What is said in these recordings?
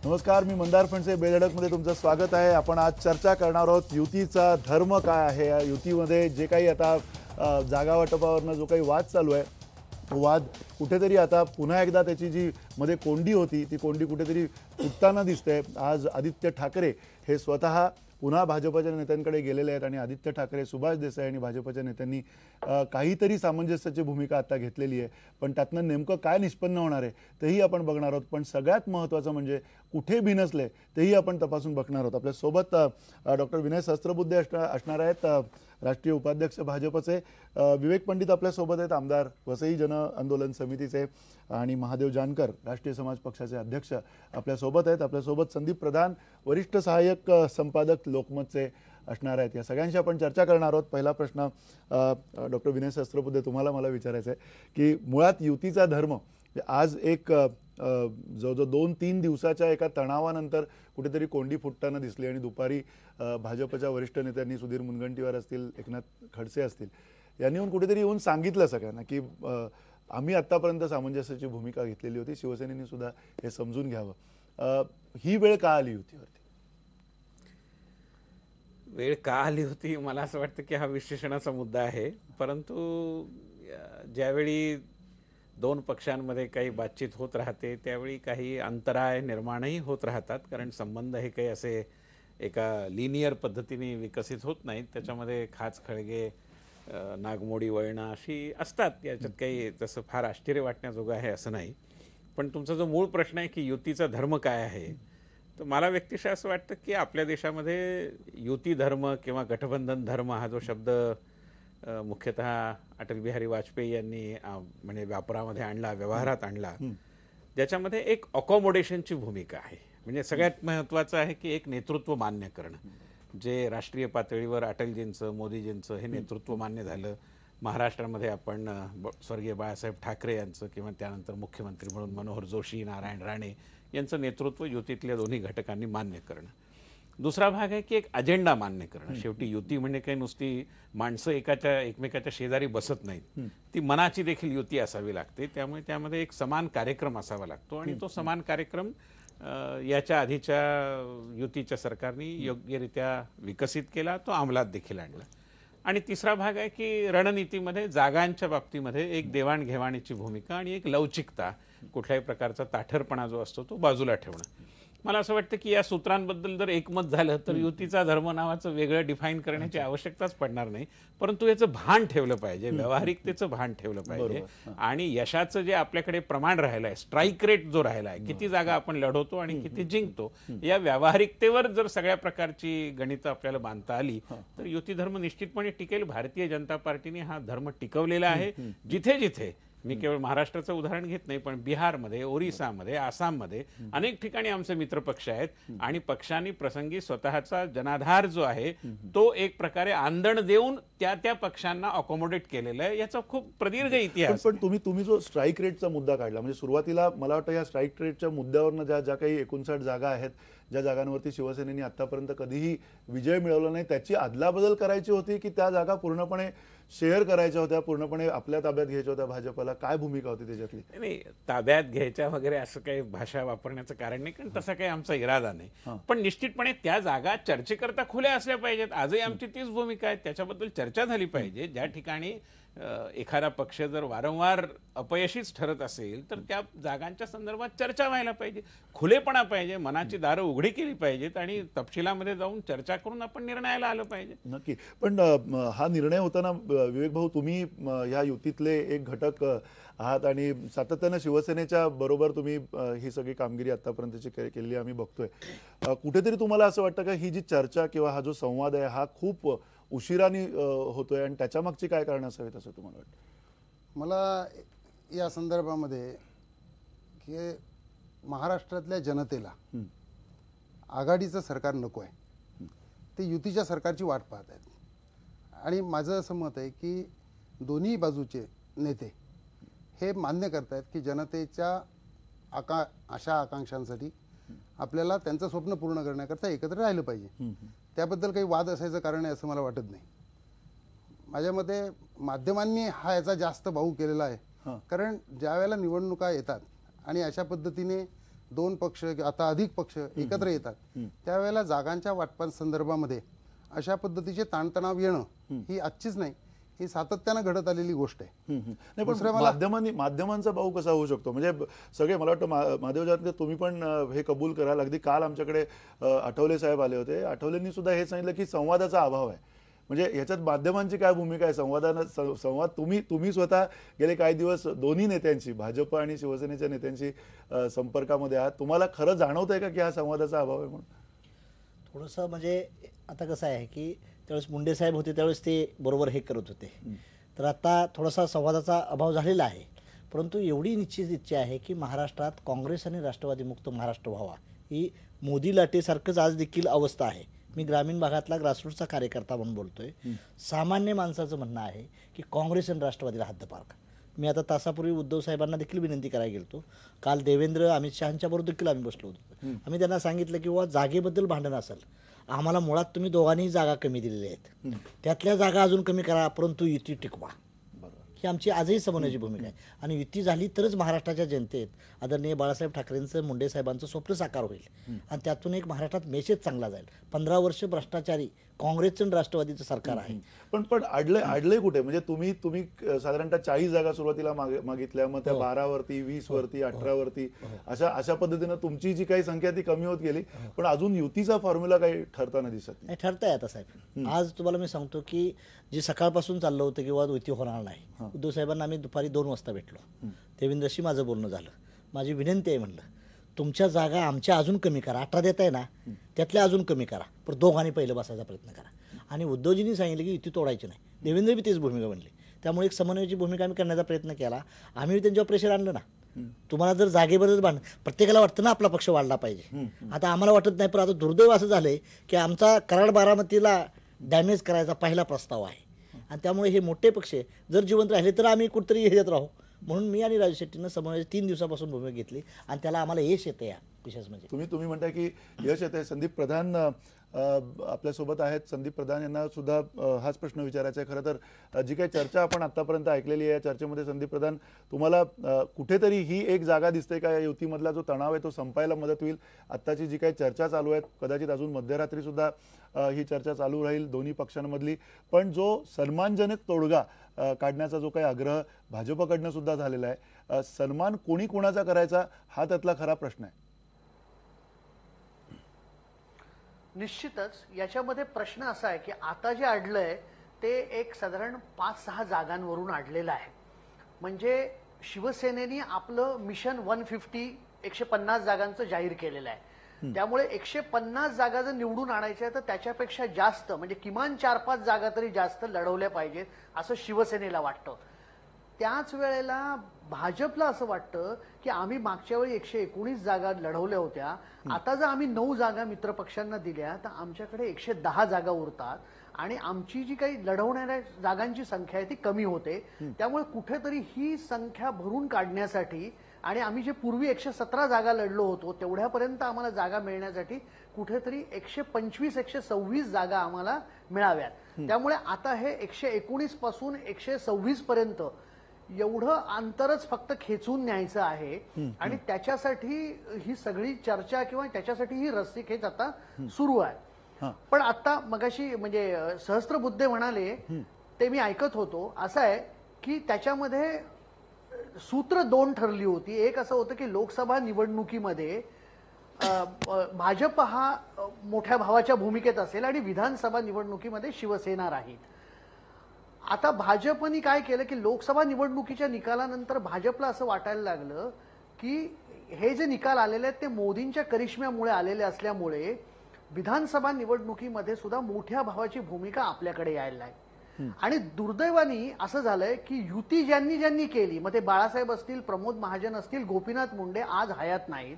नमस्कार, मी मंदार फणसे. बेधडकमध्ये तुमचं स्वागत आहे. आपण आज चर्चा करणार आहोत युतीचा धर्म काय आहे. या युतीमध्ये जे काही आता जागा वाटपावरनं जो काही वाद चालू आहे, तो वाद कुठेतरी आता पुन्हा एकदा त्याची जी मध्ये कोंडी होती ती कोंडी कुठेतरी फुटताना दिसते. आज आदित्य ठाकरे हे स्वतः पुन्हा भाजपच्या नेत्यांकडे गेलेले आहेत आणि आदित्य ठाकरे, सुभाष देसाई आणि भाजपच्या नेत्यांनी काहीतरी सामंजस्याची भूमिका आता घेतलेली आहे. पण त्यातनं नेमकं काय निष्पन्न होणार आहे तेही आपण बघणार आहोत. पण सगळ्यात महत्त्वाचं म्हणजे कुठे बिनसले तेही आपण तपासून बघणार आहोत. आपल्यासोबत डॉक्टर विनय सहस्त्रबुद्धे असणार आहेत, राष्ट्रीय उपाध्यक्ष भाजपचे. विवेक पंडित आपल्यासोबत आहेत, आमदार वसई जन आंदोलन समितीचे. आणि महादेव जानकर, राष्ट्रीय समाज पक्षाचे अध्यक्ष आपल्यासोबत आहेत. आपल्यासोबत संदीप प्रधान, वरिष्ठ सहाय्यक संपादक लोकमतचे असणार आहेत. या सगळ्यांशी आपण चर्चा करणार आहोत. पहिला प्रश्न डॉक्टर विनय सहस्त्रबुद्धे तुम्हाला मला विचारायचा आहे की मुळात युतीचा धर्म आज एक जवळजवळ 2-3 दिवसाच्या एका तणावानंतर कुठेतरी कोंडी फुटताना दिसली आणि दुपारी भाजपच्या वरिष्ठ नेत्यांनी, सुधीर मुनगंटीवार असतील, एकनाथ खडसे असतील, यांनी कुठेतरी येऊन सांगितलं सगळ्यांना की आम्ही आत्तापर्यंत सामंजस्याची भूमिका घेतलेली होती, शिवसेनेने सुद्धा हे समजून घ्यावं. ही वेळ का आली युतीवरती? वेळ का आली होती, मला असं वाटतं की हा विश्लेषणाचा मुद्दा आहे. परंतु ज्यावेळी दोन पक्षांमध्ये काही बातचीत होत राहते त्यावेळी काही अंतराय निर्माणही होत राहतात. कारण संबंध हे काही असे एका लिनियर पद्धतीने विकसित होत नाहीत. त्याच्यामध्ये खाच खळगे, नागमोडी वळणं अशी असतात. याच्यात काही तसं फार आश्चर्य वाटण्याजोगं आहे असं नाही. पण तुमचा जो मूळ प्रश्न आहे की युतीचा धर्म काय आहे, तर मला व्यक्तिशः असं वाटतं की आपल्या देशामध्ये युती धर्म किंवा गठबंधन धर्म हा जो शब्द मुख्यतः अटल बिहारी वाजपेयी यांनी म्हणजे वापरामध्ये आणला, व्यवहारात आणला, ज्याच्यामध्ये एक अकॉमोडेशनची भूमिका आहे. म्हणजे सगळ्यात महत्त्वाचं आहे की एक नेतृत्व मान्य करणं. जे राष्ट्रीय पातळीवर अटलजींचं, मोदीजींचं हे नेतृत्व मान्य झालं. महाराष्ट्रामध्ये आपण स्वर्गीय बाळासाहेब ठाकरे यांचं किंवा त्यानंतर मुख्यमंत्री म्हणून मनोहर जोशी, नारायण राणे यांचं नेतृत्व युतीतल्या दोन्ही घटकांनी मान्य करणं. दुसरा भाग आहे की एक अजेंडा मान्य करणं. शेवटी युती म्हणजे काही नुसती माणसं एकमेकाच्या शेजारी बसत नाहीत, ती मनाची देखील युती असावी लागते. त्यामुळे त्यामध्ये एक समान कार्यक्रम असावा लागतो आणि तो समान कार्यक्रम याच्या आधीच्या युतीच्या सरकारने योग्यरित्या विकसित केला, तो अंमलात देखील आणला. आणि तिसरा भाग आहे की रणनीतीमध्ये जागांच्या बाबतीमध्ये एक देवाणघेवाणीची भूमिका आणि एक लवचिकता, कुठल्याही प्रकारचा ताठरपणा जो असतो तो बाजूला ठेवणं. मला असं वाटतं की या सूत्रांबद्दल जर एकमत झालं तर युतीचा धर्म नावाचं वेगळं डिफाईन करण्याची आवश्यकताच पडणार नाही. परंतु याचं भान ठेवलं पाहिजे, व्यावहारिकतेचं भान ठेवलं पाहिजे. आणि यशाचं जे आपल्याकडे प्रमाण राहिलं आहे, स्ट्राईक रेट जो राहिला आहे, किती जागा आपण लढवतो आणि किती जिंकतो, या व्यावहारिकतेवर जर सगळ्या प्रकारची गणितं आपल्याला बांधता आली तर युती धर्म निश्चितपणे टिकेल. भारतीय जनता पार्टीने हा धर्म टिकवलेला आहे. जिथे जिथे, मी केवळ महाराष्ट्राचं उदाहरण घेत नाही, पण बिहारमध्ये, ओरिसामध्ये, आसाममध्ये अनेक ठिकाणी आमचे मित्रपक्ष आहेत आणि पक्षांनी प्रसंगी स्वतःचा जनाधार जो आहे तो एक प्रकारे आंदण देऊन त्या पक्षांना अकोमोडेट केलेलं आहे. याचा खूप प्रदीर्घ इतिहास. पण तुम्ही जो स्ट्राईक रेटचा मुद्दा काढला, म्हणजे सुरुवातीला मला वाटतं या स्ट्राईक रेटच्या मुद्द्यावरनं ज्या काही 59 जागा आहेत, ज्या जागांवरती शिवसेनेने आतापर्यंत कधीही विजय मिळवला नाही, त्याची अदलाबदल करायची होती की त्या जागा पूर्णपणे शेअर करायच्या होत्या, पूर्णपणे आपल्या ताब्यात घ्यायच्या होत्या भाजपला? काय भूमिका होती त्याच्यातली? नाही, ताब्यात घ्यायच्या वगैरे असं काही भाषा वापरण्याचं कारण नाही, कारण तसा काही आमचा इरादा नाही. पण निश्चितपणे त्या जागा चर्चेकरता खुल्या असल्या पाहिजेत. आजही आमची तीच भूमिका आहे. त्याच्याबद्दल चर्चा झाली पाहिजे. ज्या ठिकाणी एखादा पक्ष जर वारंवार अपयशीच ठरत असेल तर त्या जागांच्या संदर्भात चर्चा व्हायला पाहिजे, खुलेपणा पाहिजे, मनाची दारं उघडी केली पाहिजेत आणि तपशिलामध्ये जाऊन चर्चा करून आपण निर्णयाला आलं पाहिजे. नक्की. पण हा निर्णय होताना विवेक भाऊ, तुम्ही या युतीतले एक घटक आहात आणि सातत्यानं शिवसेनेच्या बरोबर तुम्ही ही सगळी कामगिरी आतापर्यंतची केलेली आम्ही बघतोय. कुठेतरी तुम्हाला असं वाटतं का ही जी चर्चा किंवा हा जो संवाद आहे हा खूप उशिराने होतोय आणि त्याच्या मागची काय कारण असावीत असं तुम्हाला वाटतं? मला या संदर्भामध्ये की महाराष्ट्रातल्या जनतेला आघाडीचं सरकार नको आहे, ते युतीच्या सरकारची वाट पाहत आहेत. आणि माझं असं मत आहे की दोन्ही बाजूचे नेते हे मान्य करतायत की जनतेच्या आशा आकांक्षांसाठी आपल्याला त्यांचं स्वप्न पूर्ण करण्याकरता एकत्र राहिलं पाहिजे. त्याबद्दल काही वाद असायचं कारण आहे असं मला वाटत नाही. माझ्या मते माध्यमांनी हा याचा जास्त भाऊ केलेला आहे. कारण ज्या वेळेला निवडणुका येतात आणि अशा पद्धतीने दोन पक्ष आता अधिक पक्ष एकत्र येतात त्यावेळेला जागांच्या वाटपांसंदर्भामध्ये अशा पद्धतीचे ताणतणाव येणं ही आजचीच नाही, ही सातत्यानं घडत आलेली गोष्ट आहे. नाही पण माध्यमांचा भाऊ कसा होऊ शकतो? म्हणजे सगळे मला वाटतं महादेव जानकर तुम्ही पण हे कबूल कराल. अगदी काल आमच्याकडे आठवले साहेब आले होते. आठवलेंनी सुद्धा हे सांगितलं की संवादाचा अभाव आहे. म्हणजे याच्यात माध्यमांची काय भूमिका आहे? संवाद तुम्ही स्वतः गेले काही दिवस दोन्ही नेत्यांशी, भाजप आणि शिवसेनेच्या नेत्यांशी संपर्कामध्ये आहात. तुम्हाला खरं जाणवतंय का की हा संवादाचा अभाव आहे म्हणून? थोडंसं म्हणजे आता कसं आहे की त्यावेळेस मुंडे साहेब होते त्यावेळेस ते बरोबर हे करत होते. तर आता थोडासा संवादाचा अभाव झालेला आहे. परंतु एवढी निश्चित इच्छा आहे की महाराष्ट्रात काँग्रेस आणि राष्ट्रवादी मुक्त महाराष्ट्र व्हावा. ही मोदी लाटेसारखंच आज देखील अवस्था आहे. मी ग्रामीण भागातला ग्रासरूटचा कार्यकर्ता म्हणून बोलतोय. सामान्य माणसाचं म्हणणं आहे की काँग्रेस आणि राष्ट्रवादीला हद्दपार करा. मी आता तासापूर्वी उद्धव साहेबांना देखील विनंती करायला गेलो. काल देवेंद्र अमित शहांच्या बरोबर देखील आम्ही बसलो होतो. आम्ही त्यांना सांगितलं की जागेबद्दल भांडण असेल, आम्हाला मुळात तुम्ही दोघांनी जागा कमी दिलेल्या आहेत, त्यातल्या जागा अजून कमी करा, परंतु युती टिकवा. ही आमची आजही समन्वयाची भूमिका आहे. आणि युती झाली तरच महाराष्ट्राच्या जनतेत आदरणीय बाळासाहेब ठाकरेंचं, मुंडे साहेबांचं स्वप्न साकार होईल आणि त्यातून एक महाराष्ट्रात मेसेज चांगला जाईल. 15 वर्ष भ्रष्टाचारी काँग्रेसचं आणि राष्ट्रवादीचं सरकार आहे. पण अडले कुठे? म्हणजे तुम्ही साधारणतः 40 जागा सुरुवातीला मागितल्या, मग त्या 12 वरती, 20 वरती, 18 वरती अशा पद्धतीनं तुमची जी काही संख्या ती कमी होत गेली. पण अजून युतीचा फॉर्म्युला काही ठरताना दिसत नाही. ठरतंय आता साहेब. आज तुम्हाला मी सांगतो की जे सकाळपासून चाललं होतं किंवा युती होणार नाही, उद्धव साहेबांना आम्ही दुपारी 2 वाजता भेटलो. देवेंद्रशी माझं बोलणं झालं. माझी विनंती आहे म्हणलं, तुमच्या जागा आमच्या अजून कमी करा. 18 देत आहे ना, त्यातल्या अजून कमी करा, पण दोघांनी पहिलं बसायचा प्रयत्न करा. आणि उद्धवजींनी सांगितलं की युती तोडायची नाही. देवेंद्र बी तेच भूमिका बनली. त्यामुळे एक समन्वयाची भूमिका आम्ही करण्याचा प्रयत्न केला. आम्ही त्यांच्यावर प्रेशर आणलं ना. तुम्हाला जर जागेबद्दल भांडण, प्रत्येकाला वाटतं ना आपला पक्ष वाढला पाहिजे. आता आम्हाला वाटत नाही, पण आता दुर्दैव असं झालंय की आमचा कराड बारामतीला डॅमेज करायचा पहिला प्रस्ताव आहे. आणि त्यामुळे हे मोठे पक्ष जर जिवंत राहिले तर आम्ही कुठेतरी ह्याच्यात राहू. म्हणून मी आणि राजू शेट्टीनं समन्वयाची 3 दिवसापासून भूमिका घेतली आणि त्याला आम्हाला यश येतं. या विशेष म्हणजे तुम्ही म्हणताय की यश येते. संदीप प्रधान आपल्यासोबत आहेत. संदीप प्रधान यांना सुद्धा हाच प्रश्न विचारायचा आहे. खरं तर जी काही चर्चा आपण आतापर्यंत ऐकलेली आहे, या चर्चेमध्ये संदीप प्रधान तुम्हाला कुठेतरी ही एक जागा दिसते का या युतीमधला जो तणाव आहे तो संपायला मदत होईल? आत्ताची जी काही चर्चा चालू आहे, कदाचित अजून मध्यरात्री सुद्धा ही चर्चा चालू राहील दोन्ही पक्षांमधली. पण जो सन्मानजनक तोडगा काढण्याचा जो काही आग्रह भाजपकडनं सुद्धा झालेला आहे, सन्मान कोणी कोणाचा करायचा हा त्यातला खरा प्रश्न आहे. निश्चितच याच्यामध्ये प्रश्न असा आहे की आता जे अडलंय ते एक साधारण 5-6 जागांवरून अडलेलं आहे. म्हणजे शिवसेनेने आपलं मिशन 150 जागांचं जाहीर केलेलं आहे. त्यामुळे 150 जागा जर निवडून आणायच्या तर त्याच्यापेक्षा जास्त म्हणजे किमान 4-5 जागा तरी जास्त लढवल्या पाहिजेत असं शिवसेनेला वाटतं. त्याच वेळेला भाजपला असं वाटतं की आम्ही मागच्या वेळी 119 जागा लढवल्या होत्या, आता जर आम्ही 9 जागा मित्रपक्षांना दिल्या तर आमच्याकडे 110 जागा उरतात आणि आमची जी काही लढवणाऱ्या जागांची संख्या आहे ती कमी होते. त्यामुळे कुठेतरी ही संख्या भरून काढण्यासाठी आणि आम्ही जे पूर्वी 117 जागा लढलो होतो तेवढ्यापर्यंत आम्हाला जागा मिळण्यासाठी कुठेतरी 125-126 जागा आम्हाला मिळाव्यात. त्यामुळे आता हे 119 पासून 126 पर्यंत एवढं अंतरच फक्त खेचून न्यायचं आहे आणि त्याच्यासाठी ही सगळी चर्चा किंवा त्याच्यासाठी ही रस्सीखेच आता सुरू आहे. पण आता मगाशी म्हणजे सहस्त्रबुद्धे म्हणाले ते मी ऐकत होतो. असं आहे की त्याच्यामध्ये सूत्र 2 ठरली होती. एक असं होतं की लोकसभा निवडणुकीमध्ये भाजप हा मोठ्या भावाच्या भूमिकेत असेल आणि विधानसभा निवडणुकीमध्ये शिवसेना राहील. आता भाजपने काय केलं की लोकसभा निवडणुकीच्या निकालानंतर भाजपला असं वाटायला लागलं की हे जे निकाल आलेले आहेत ते मोदींच्या करिश्म्यामुळे आलेले असल्यामुळे विधानसभा निवडणुकीमध्ये सुद्धा मोठ्या भावाची भूमिका आपल्याकडे यायला आहे. आणि दुर्दैवाने असं झालंय की युती ज्यांनी केली, मग ते बाळासाहेब असतील, प्रमोद महाजन असतील, गोपीनाथ मुंडे आज हयात नाहीत,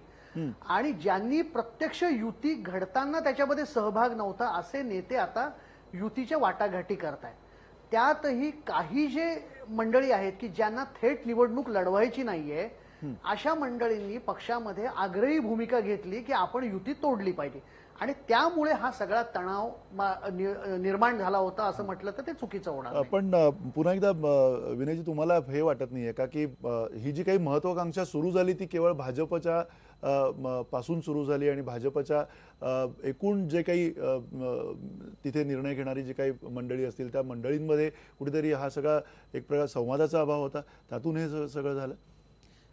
आणि ज्यांनी प्रत्यक्ष युती घडताना त्याच्यामध्ये सहभाग नव्हता असे नेते आता युतीच्या वाटाघाटी करतायत. त्यातही काही जे मंडळी आहेत की ज्यांना थेट निवडणूक लढवायची नाहीये, अशा मंडळींनी पक्षामध्ये आग्रही भूमिका घेतली की आपण युती तोडली पाहिजे आणि त्यामुळे हा सगळा तणाव निर्माण झाला होता असं म्हटलं तर ते चुकीचं होणार. पण पुन्हा एकदा विनयजी तुम्हाला हे वाटत नाहीये का की ही जी काही महत्वाकांक्षा सुरू झाली ती केवळ भाजपच्या पासून सुरू झाली आणि भाजपच्या एकूण जे काही तिथे निर्णय घेणारी जी काही मंडळी असतील त्या मंडळींमध्ये कुठेतरी हा सगळा एक प्रकार संवादाचा अभाव होता, त्यातून हे सगळं झालं.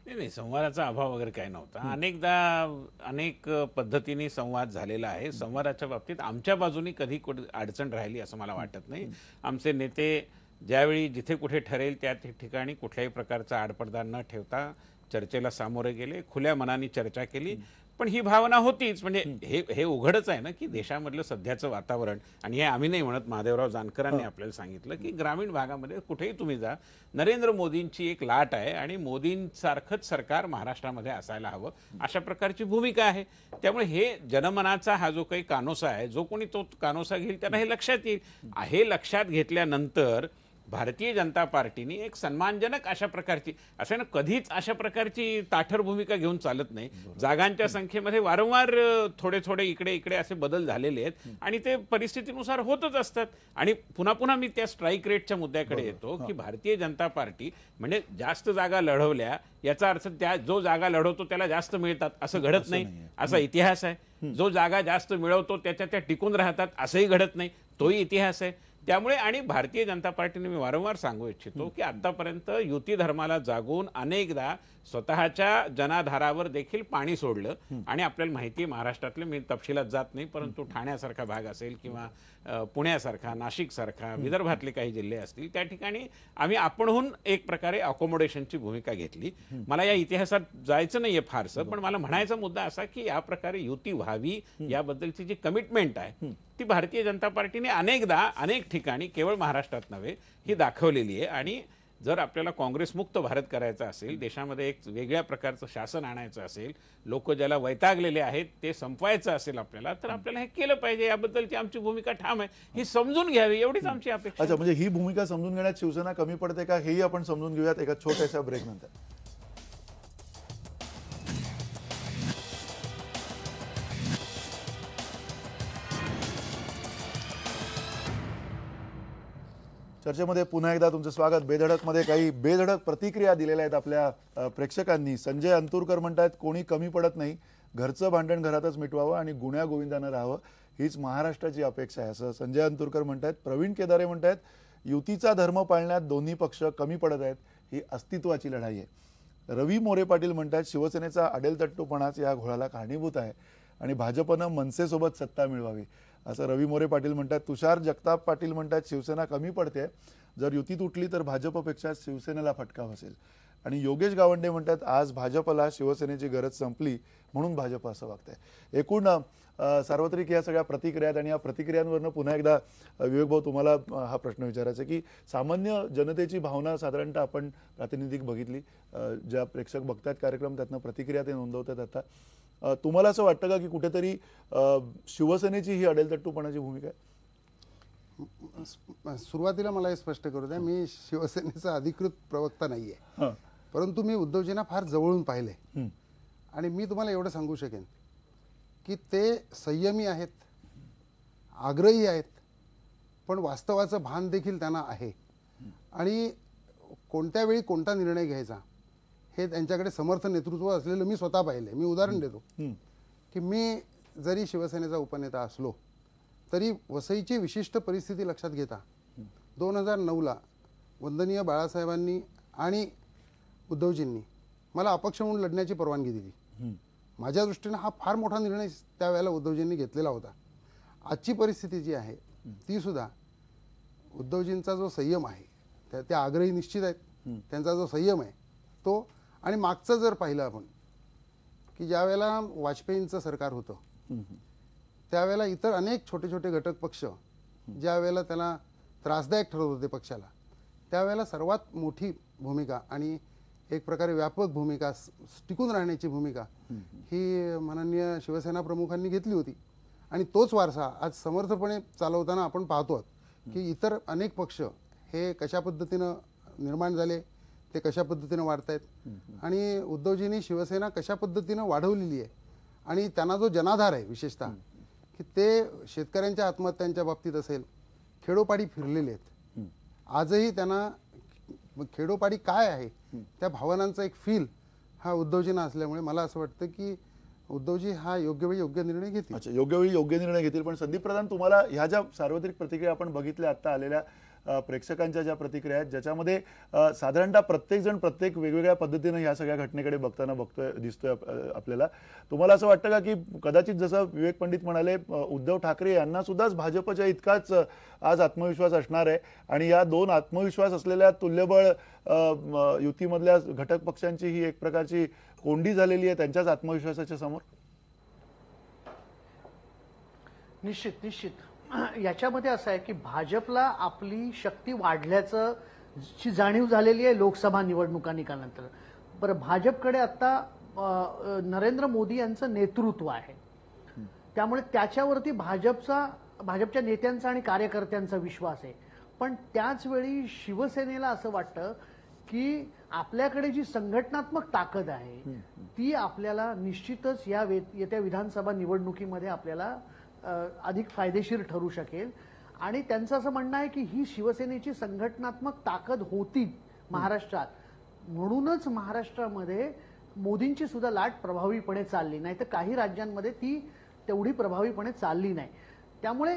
नाही, संवादाचा अभाव वगैरे काही नव्हता. अनेकदा अनेक पद्धतीने संवाद झालेला आहे. संवादाच्या बाबतीत आमच्या बाजूनी कधी अडचण राहिली असं मला वाटत नाही. आमचे नेते ज्यावेळी जिथे कुठे ठरेल त्या ठिकाणी कुठल्याही प्रकारचा आडपडदा न ठेवता चर्चेला सामोरे गेले, खुल्या मनाने चर्चा केली. पण ही भावना होतीच. म्हणजे हे उघडच आहे ना की देशामधलं सध्याचं वातावरण, आणि हे आम्ही नाही म्हणत, महादेवराव जानकरांनी आपल्याला सांगितलं की ग्रामीण भागामध्ये कुठेही तुम्ही जा, नरेंद्र मोदींची एक लाट आहे आणि मोदींसारखंच सरकार महाराष्ट्रामध्ये असायला हवं, अशा प्रकारची भूमिका आहे. त्यामुळे हे जनमनाचा हा जो काही कानोसा आहे, जो कोणी तो कानोसा घेईल त्यांना हे लक्षात येईल. हे लक्षात घेतल्यानंतर भारतीय जनता पार्टीने एक सन्मानजनक अशा प्रकारची, असं ना कधीच अशा प्रकारची ताठर भूमिका घेऊन चालत नाही. जागांच्या संख्येमध्ये वारंवार थोडे थोडे इकडे इकडे असे बदल झालेले आहेत आणि ते परिस्थितीनुसार होतच असतात. आणि पुन्हा पुन्हा मी त्या स्ट्राईक रेटच्या मुद्द्याकडे येतो की भारतीय जनता पार्टी म्हणजे जास्त जागा लढवल्या याचा अर्थ त्या जो जागा लढवतो त्याला जास्त मिळतात असं घडत नाही, असा इतिहास आहे. जो जागा जास्त मिळवतो त्याच्या त्या टिकून राहतात असंही घडत नाही, तोही इतिहास आहे. त्यामुळे आणि भारतीय जनता पार्टीने मी वारंवार सांगू इच्छितो की आतापर्यंत युती धर्माला जागून अनेकदा स्वतःच्या जनाधारावर देखील पाणी सोडलं. आणि आपल्याला माहिती आहे महाराष्ट्रातले, मी तपशिलात जात नाही, परंतु ठाण्यासारखा भाग असेल किंवा पुण्यासारखा, नाशिकसारखा, विदर्भातले काही जिल्हे असतील, त्या ठिकाणी आम्ही आपणहून एक प्रकारे अकोमोडेशनची भूमिका घेतली. मला या इतिहासात जायचं नाहीये फारसं, पण मला म्हणायचा मुद्दा असा की या प्रकारे युती व्हावी याबद्दलची जी कमिटमेंट आहे ती भारतीय जनता पार्टीने अनेकदा अनेक ठिकाणी, केवळ महाराष्ट्रात नव्हे, ही दाखवलेली आहे. आणि जर आपल्याला काँग्रेसमुक्त भारत करायचा असेल, देशामध्ये एक वेगळ्या प्रकारचं शासन आणायचं असेल, लोक ज्याला वैतागलेले आहेत ते संपवायचं असेल आपल्याला, तर आपल्याला हे केलं पाहिजे. याबद्दलची आमची भूमिका ठाम आहे, ही समजून घ्यावी एवढीच आमची अपेक्षा. अच्छा, म्हणजे ही भूमिका समजून घेण्यात शिवसेना कमी पडते का, हेही आपण समजून घेऊयात एका छोट्याशा ब्रेक नंतर. चर्चेमध्ये पुन्हा एकदा तुमचं स्वागत. बेधडकमध्ये काही बेधडक प्रतिक्रिया दिलेल्या आहेत आपल्या प्रेक्षकांनी. संजय अंतुरकर म्हणतात, कोणी कमी पडत नाही, घरचं भांडण घरातच मिटवावं आणि गुण्या गोविंदानं राहावं, हीच महाराष्ट्राची अपेक्षा आहे, असं संजय अंतुरकर म्हणतात. प्रवीण केदारे म्हणतात, युतीचा धर्म पाळण्यात दोन्ही पक्ष कमी पडत आहेत, ही अस्तित्वाची लढाई आहे. रवी मोरे पाटील म्हणतात, शिवसेनेचा अडेलतट्टूपणाच या घोळाला कारणीभूत आहे आणि भाजपनं मनसेसोबत सत्ता मिळवावी, असं रवी मोरे पाटील म्हणतात. तुषार जगताप पाटील म्हणतात, शिवसेना कमी पडते, जर युती तुटली तर भाजपपेक्षा शिवसेनेला फटका बसेल. आणि योगेश गावंडे म्हणतात, आज भाजपला शिवसेनेची गरज संपली म्हणून भाजप असं वागतंय. एकूण सार्वत्रिक या सगळ्या प्रतिक्रिया आहेत. आणि या प्रतिक्रियांवरनं पुन्हा एकदा विवेक भाऊ तुम्हाला हा प्रश्न विचारायचा की सामान्य जनतेची भावना साधारणतः आपण प्रातिनिधिक बघितली, ज्या प्रेक्षक बघतात कार्यक्रम त्यातनं प्रतिक्रिया ते नोंदवतात. आता तुम्हाला असं वाटतं का की कुठेतरी शिवसेनेची ही अडेलतट्टूपणाची भूमिका आहे? सुरुवातीला मला हे स्पष्ट करू द्या, मी शिवसेनेचा अधिकृत प्रवक्ता नाहीये, परंतु मी उद्धवजींना फार जवळून पाहिले आणि मी तुम्हाला एवढं सांगू शकेन की ते संयमी आहेत, आग्रही आहेत, पण वास्तवाचं भान देखील त्यांना आहे. आणि कोणत्या वेळी कोणता निर्णय घ्यायचा हे त्यांच्याकडे समर्थ नेतृत्व असलेलं मी स्वतः पाहिले. मी उदाहरण देतो की मी जरी शिवसेनेचा उपनेता असलो तरी वसईची विशिष्ट परिस्थिती लक्षात घेता 2009ला वंदनीय बाळासाहेबांनी आणि उद्धवजींनी मला अपक्ष म्हणून लढण्याची परवानगी दिली. माझ्या दृष्टीने हा फार मोठा निर्णय त्यावेळेला उद्धवजींनी घेतलेला होता. आजची परिस्थिती जी आहे ती सुद्धा उद्धवजींचा जो संयम आहे, त्या आग्रही निश्चित आहेत, त्यांचा जो संयम आहे तो. आणि मागचं जर पाहिलं आपण की ज्या वेळेला वाजपेयींचं सरकार होतं त्यावेळेला इतर अनेक छोटे छोटे घटक पक्ष ज्या वेळेला त्याला त्रासदायक ठरवत होते पक्षाला, त्यावेळेला सर्वात मोठी भूमिका आणि एक प्रकारे व्यापक भूमिका, टिकून राहण्याची भूमिका ही माननीय शिवसेना प्रमुखांनी घेतली होती. आणि तोच वारसा आज समर्थपणे चालवताना आपण पाहतो की इतर अनेक पक्ष हे कशा पद्धतीनं निर्माण झाले, ते कशा पद्धतीनं वाढतायत आणि उद्धवजींनी शिवसेना कशा पद्धतीनं वाढवलेली आहे. आणि त्यांना जो जनाधार आहे विशेषतः की ते शेतकऱ्यांच्या आत्महत्यांच्या बाबतीत असेल, खेडोपाडी फिरलेले आहेत. आजही त्यांना खेडोपाडी काय आहे त्या भावनांचा एक फील हा उद्धवजींना असल्यामुळे मला असं वाटतं की उद्धवजी हा योग्य वेळी योग्य निर्णय घेतील. अच्छा, योग्य वेळी योग्य निर्णय घेतील. पण संदीप प्रधान, तुम्हाला ह्या ज्या सार्वत्रिक प्रतिक्रिया आपण बघितल्या, आता आलेल्या प्रेक्षकांच्या ज्या प्रतिक्रिया आहेत, ज्याच्यामध्ये साधारणतः प्रत्येक जण प्रत्येक वेगवेगळ्या पद्धतीने ह्या सगळ्या घटनेकडे दिसतोय आपल्याला, तुम्हाला असं वाटतं का की कदाचित जसं विवेक पंडित म्हणाले, उद्धव ठाकरे यांना सुद्धा भाजपच्या इतकाच आज आत्मविश्वास असणार आहे आणि या दोन आत्मविश्वास असलेल्या तुल्यबळ युतीमधल्या घटक पक्षांची ही एक प्रकारची कोंडी झालेली आहे त्यांच्याच आत्मविश्वासाच्या समोर? निश्चित निश्चित याच्यामध्ये असं आहे की भाजपला आपली शक्ती वाढल्याचं ची जाणीव झालेली आहे लोकसभा निवडणुका निकालानंतर. बरं, भाजपकडे आता नरेंद्र मोदी यांचं नेतृत्व आहे, त्यामुळे त्याच्यावरती भाजपच्या नेत्यांचा आणि कार्यकर्त्यांचा विश्वास आहे. पण त्याच वेळी शिवसेनेला असं वाटतं की आपल्याकडे जी संघटनात्मक ताकद आहे ती आपल्याला निश्चितच येत्या विधानसभा निवडणुकीमध्ये आपल्याला अधिक फायदेशीर ठरू शकेल. आणि त्यांचं असं म्हणणं आहे की ही शिवसेनेची संघटनात्मक ताकद होती महाराष्ट्रात, म्हणूनच महाराष्ट्रामध्ये मोदींची सुद्धा लाट प्रभावीपणे चालली नाही, तर काही राज्यांमध्ये ती तेवढी प्रभावीपणे चालली नाही. त्यामुळे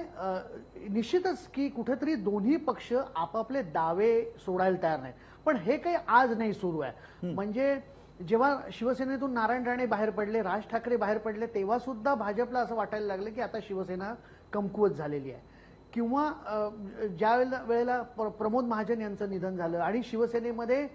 निश्चितच की कुठेतरी दोन्ही पक्ष आपापले दावे सोडायला तयार नाहीत. पण हे काही आज नाही सुरू आहे. म्हणजे जेव्हा शिवसेनेतून नारायण राणे बाहेर पडले, राज ठाकरे बाहेर पडले, तेव्हा सुद्धा भाजपला असं वाटायला लागलं की आता शिवसेना कमकुवत झालेली आहे. किंवा ज्या वेळेला प्रमोद महाजन यांचं निधन झालं आणि शिवसेनेमध्ये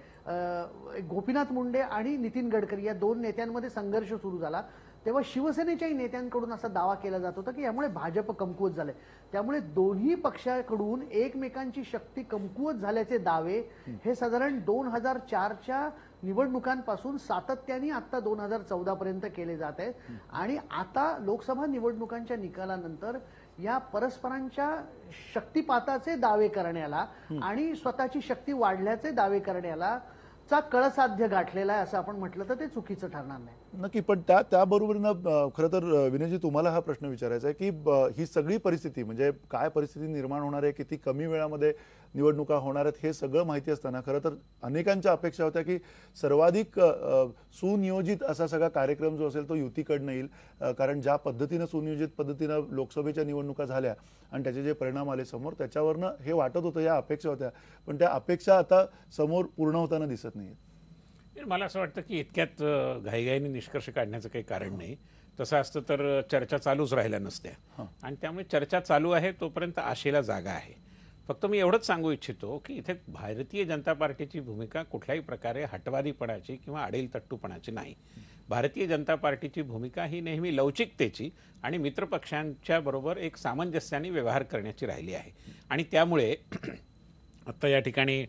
गोपीनाथ मुंडे आणि नितीन गडकरी या दोन नेत्यांमध्ये संघर्ष सुरू झाला, तेव्हा शिवसेनेच्याही नेत्यांकडून असा दावा केला जात होता की यामुळे भाजप कमकुवत झाले. त्यामुळे दोन्ही पक्षाकडून एकमेकांची शक्ती कमकुवत झाल्याचे दावे हे साधारण 2004च्या निवडणुकांपासून सातत्याने आता 2014 पर्यंत केले जात आहेत. आणि आता लोकसभा निवडणुकांच्या निकालानंतर या परस्परांच्या शक्तिपाताचे दावे करण्याला आणि स्वतःची शक्ती वाढल्याचे दावे करण्याला चा कळसाध्य गाठलेला आहे असं आपण म्हटलं तर ते चुकीचं ठरणार नाही. नक्की. पण त्याबरोबरीनं खरं तर विनयजी तुम्हाला हा प्रश्न विचारायचा आहे की ही सगळी परिस्थिती म्हणजे काय परिस्थिती निर्माण होणार आहे, किती कमी वेळामध्ये निवडणुका होणार आहेत, हे सगळं माहिती असताना खरं तर अनेकांच्या अपेक्षा होत्या की सर्वाधिक सुनियोजित असा सगळा कार्यक्रम जो असेल तो युतीकडनं येईल. कारण ज्या पद्धतीनं सुनियोजित पद्धतीनं लोकसभेच्या निवडणुका झाल्या आणि त्याचे जे परिणाम आले समोर, त्याच्यावरनं हे वाटत होतं, या अपेक्षा होत्या. पण त्या अपेक्षा आता समोर पूर्ण होताना दिसत नाहीये. मला असं वाटतं की इतक्यात घाईघाईने निष्कर्ष काढण्याचं काही कारण नाही. तसं असतं तर चर्चा चालूच राहिल्या नसत्या. आणि त्यामुळे चर्चा चालू आहे तोपर्यंत आशेला जागा आहे. फक्त मी एवढंच सांगू इच्छितो की इथे भारतीय जनता पार्टीची भूमिका कुठल्याही प्रकारे हटवादीपणाची किंवा अडेलतट्टूपणाची नाही. भारतीय जनता पार्टीची भूमिका ही नेहमी लवचिकतेची आणि मित्रपक्षांच्या बरोबर एक सामंजस्याने व्यवहार करण्याची राहिली आहे. आणि त्यामुळे आता या ठिकाणी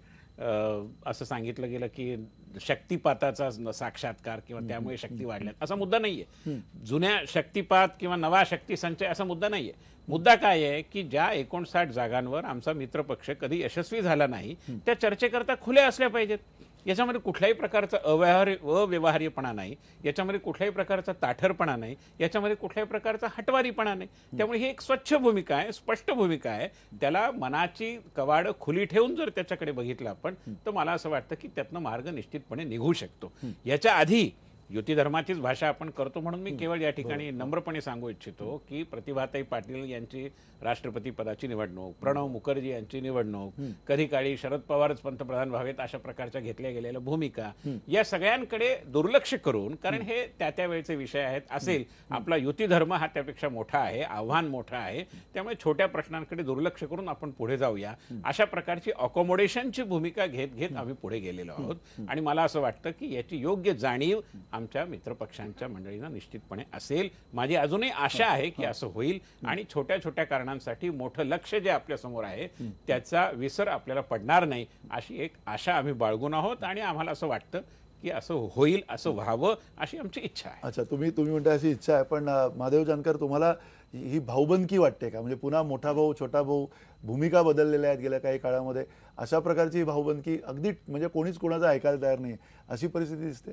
असं सांगितलं गेलं की शक्तिपाताचा साक्षात्कार किंवा त्यामुळे शक्ती वाढल्या असा मुद्दा नाहीये. जुन्या शक्तिपात किंवा नवा शक्ती संचय असा मुद्दा नाहीये. मुद्दा काय आहे की ज्या 59 जागांवर आमचा मित्रपक्ष कधी यशस्वी झाला नाही त्या चर्चेकरता खुल्या असल्या पाहिजेत. याच्यामध्ये कुठल्याही प्रकारचा अव्यवहार्यपणा नाही, याच्यामध्ये कुठल्याही प्रकारचा ताठरपणा नाही, याच्यामध्ये कुठल्याही प्रकारचा हटवारीपणा नाही. त्यामुळे ही एक स्वच्छ भूमिका आहे, स्पष्ट भूमिका आहे. त्याला मनाची कवाडं खुली ठेवून जर त्याच्याकडे बघितलं आपण तर मला असं वाटतं की त्यातनं मार्ग निश्चितपणे निघू शकतो. याच्या आधी युती धर्माचीच भाषा आपण करतो म्हणून मी केवळ या ठिकाणी नम्रपणे सांगू इच्छितो की प्रतिभाताई पाटील यांची राष्ट्रपती पदाची निवडणूक, प्रणव मुखर्जी यांची निवडणूक, कधी काळी शरद पवारच पंतप्रधान व्हावेत अशा प्रकारच्या घेतल्या गेलेल्या भूमिका, या सगळ्यांकडे दुर्लक्ष करून, कारण हे त्या वेळेचे विषय आहेत असेल, आपला युती धर्म हा त्यापेक्षा मोठा आहे, आव्हान मोठं आहे, त्यामुळे छोट्या प्रश्नांकडे दुर्लक्ष करून आपण पुढे जाऊया अशा प्रकारची अकोमोडेशनची भूमिका घेत आम्ही पुढे गेलेलो आहोत. आणि मला असं वाटतं की याची योग्य जाणीव आमच्या मित्रपक्षांच्या मंडळींना निश्चितपणे असेल. माझी अजूनही आशा आहे की असं होईल आणि छोट्या छोट्या कारणांसाठी मोठं लक्ष जे आपल्या समोर आहे त्याचा विसर आपल्याला पडणार नाही अशी एक आशा आम्ही बाळगून आहोत. आणि आम्हाला असं वाटतं की असं होईल, असं व्हावं अशी आमची इच्छा आहे. अच्छा, तुम्ही म्हणता अशी इच्छा आहे, पण महादेव जानकर तुम्हाला ही भाऊबंदकी वाटते का? म्हणजे पुन्हा मोठा भाऊ छोटा भाऊ, भूमिका बदललेल्या आहेत गेल्या काही काळामध्ये, अशा प्रकारची भाऊबंदकी अगदी म्हणजे कोणीच कोणाचं ऐकायला तयार नाही अशी परिस्थिती दिसते.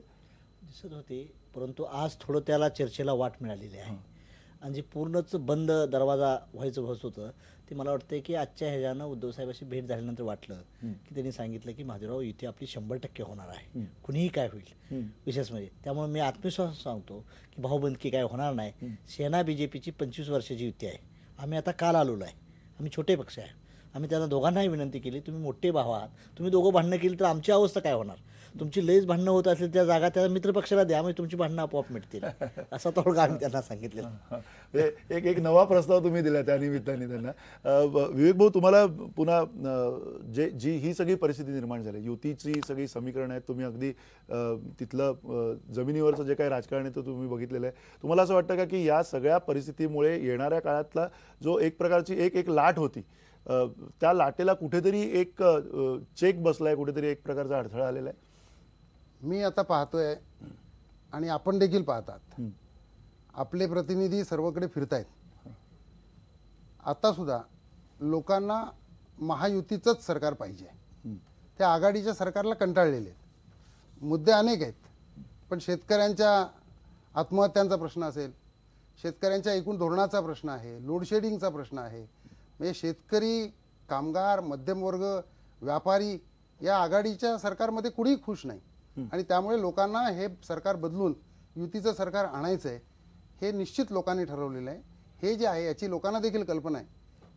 दिसत होती, परंतु आज थोडं त्याला चर्चेला वाट मिळालेली आहे. आणि जे पूर्णच बंद दरवाजा व्हायचं होतं ते मला वाटतं की आजच्या ह्याच्यानं उद्धव साहेबांशी भेट झाल्यानंतर वाटलं की त्यांनी सांगितलं की महादेवराव युती आपली 100% होणार आहे, कुणीही काय होईल विशेष म्हणजे. त्यामुळे मी आत्मविश्वास सांगतो की भाऊबंदकी काय होणार नाही. सेना बीजेपीची 25 वर्षाची युती आहे. आम्ही आता काल आलेलो आहे. आम्ही छोटे पक्ष आहे. आम्ही त्यांना दोघांनाही विनंती केली, तुम्ही मोठे भाव आहात, तुम्ही दोघं भांडणं केली तर आमची अवस्था काय होणार. तुमची लयच भांडणं होत असेल त्या जागा त्या मित्रपक्षाला द्या, म्हणजे तुमची भांडणं आपोआप मिटतील, असा तोडगा आम्ही त्यांना सांगितलेला. एक एक नवा प्रस्ताव तुम्ही दिला त्या निमित्ताने त्यांना. विवेक भाऊ, तुम्हाला पुन्हा जी ही सगळी परिस्थिती निर्माण झाली, युतीची सगळी समीकरण आहेत, तुम्ही अगदी तिथलं जमिनीवरचं जे काही राजकारण आहे ते तुम्ही बघितलेलं आहे. तुम्हाला असं वाटतं का की या सगळ्या परिस्थितीमुळे येणाऱ्या काळातला जो एक प्रकारची एक लाट होती, त्या लाटेला कुठेतरी एक चेक बसलाय, कुठेतरी एक प्रकारचा अडथळा आलेला आहे? मी आता पाहतोय आणि आपण देखील पाहतात, आपले प्रतिनिधी सर्वकडे फिरतायत. आता सुद्धा लोकांना महायुतीचंच सरकार पाहिजे. त्या आघाडीच्या सरकारला कंटाळलेले आहेत. मुद्दे अनेक आहेत, पण शेतकऱ्यांच्या आत्महत्यांचा प्रश्न असेल, शेतकऱ्यांच्या एकूण धोरणाचा प्रश्न आहे, लोडशेडिंगचा प्रश्न आहे. म्हणजे शेतकरी, कामगार, मध्यमवर्ग, व्यापारी या आघाडीच्या सरकारमध्ये कुणीही खुश नाही. आणि त्यामुळे लोकांना हे सरकार बदलून युतीचं सरकार आणायचं आहे, हे निश्चित लोकांनी ठरवलेलं आहे. हे जे आहे याची लोकांना देखील कल्पना आहे